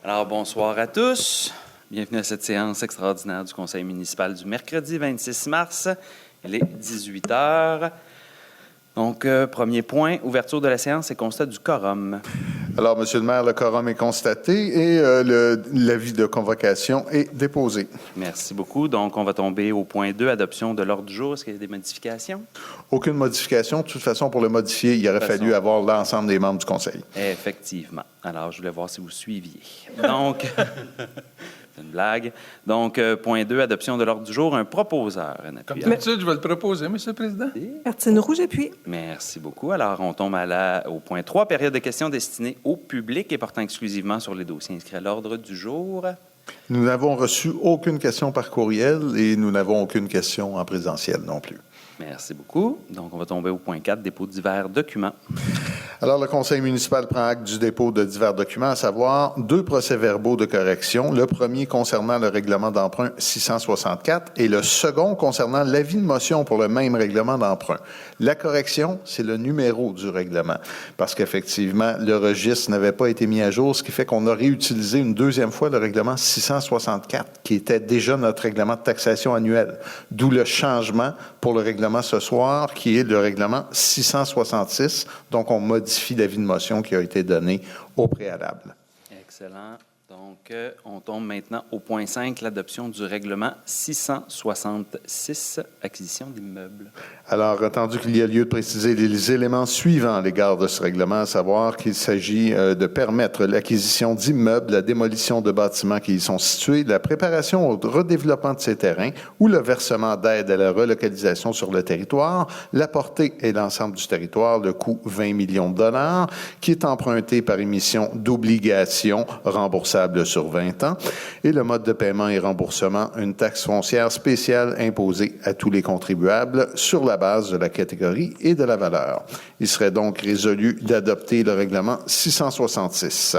Alors, bonsoir à tous. Bienvenue à cette séance extraordinaire du Conseil municipal du mercredi 26 mars. Il est 18 heures. Donc, premier point, ouverture de la séance et constat du quorum. Alors, Monsieur le maire, le quorum est constaté et l'avis de convocation est déposé. Merci beaucoup. Donc, on va tomber au point 2, adoption de l'ordre du jour. Est-ce qu'il y a des modifications? Aucune modification. De toute façon, pour le modifier, il aurait fallu avoir l'ensemble des membres du Conseil. Effectivement. Alors, je voulais voir si vous suiviez. Donc, c'est une blague. Donc, point 2, adoption de l'ordre du jour, un proposeur. Comme d'habitude, je vais le proposer, M. le Président. Martine Rouge appuie. Merci beaucoup. Alors, on tombe au point 3, période de questions destinée au public et portant exclusivement sur les dossiers inscrits à l'ordre du jour. Nous n'avons reçu aucune question par courriel et nous n'avons aucune question en présentiel non plus. Merci beaucoup. Donc, on va tomber au point 4, dépôt de divers documents. Alors, le Conseil municipal prend acte du dépôt de divers documents, à savoir 2 procès-verbaux de correction. Le premier concernant le règlement d'emprunt 664 et le second concernant l'avis de motion pour le même règlement d'emprunt. La correction, c'est le numéro du règlement, parce qu'effectivement, le registre n'avait pas été mis à jour, ce qui fait qu'on a réutilisé une deuxième fois le règlement 664, qui était déjà notre règlement de taxation annuel. D'où le changement pour le règlement ce soir, qui est le règlement 666. Donc, on modifie l'avis de motion qui a été donné au préalable. Excellent. Donc, on tombe maintenant au point 5, l'adoption du règlement 666, acquisition d'immeubles. Alors, attendu qu'il y a lieu de préciser les éléments suivants à l'égard de ce règlement, à savoir qu'il s'agit de permettre l'acquisition d'immeubles, la démolition de bâtiments qui y sont situés, la préparation au redéveloppement de ces terrains ou le versement d'aide à la relocalisation sur le territoire, la portée et l'ensemble du territoire, le coût 20 millions de dollars, qui est emprunté par émission d'obligations remboursables sur 20 ans, et le mode de paiement et remboursement, une taxe foncière spéciale imposée à tous les contribuables sur la base de la catégorie et de la valeur. Il serait donc résolu d'adopter le règlement 666.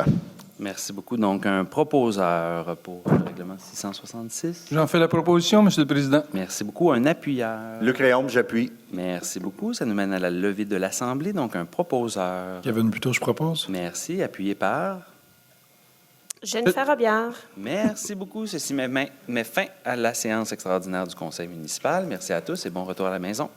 Merci beaucoup. Donc, un proposeur pour le règlement 666. J'en fais la proposition, M. le Président. Merci beaucoup. Un appuyeur. Luc Réaume, j'appuie. Merci beaucoup. Ça nous mène à la levée de l'Assemblée. Donc, un proposeur. Kevin Buteau, je propose. Merci. Appuyé par... Jennifer Robillard. Merci beaucoup. Ceci met fin à la séance extraordinaire du Conseil municipal. Merci à tous et bon retour à la maison.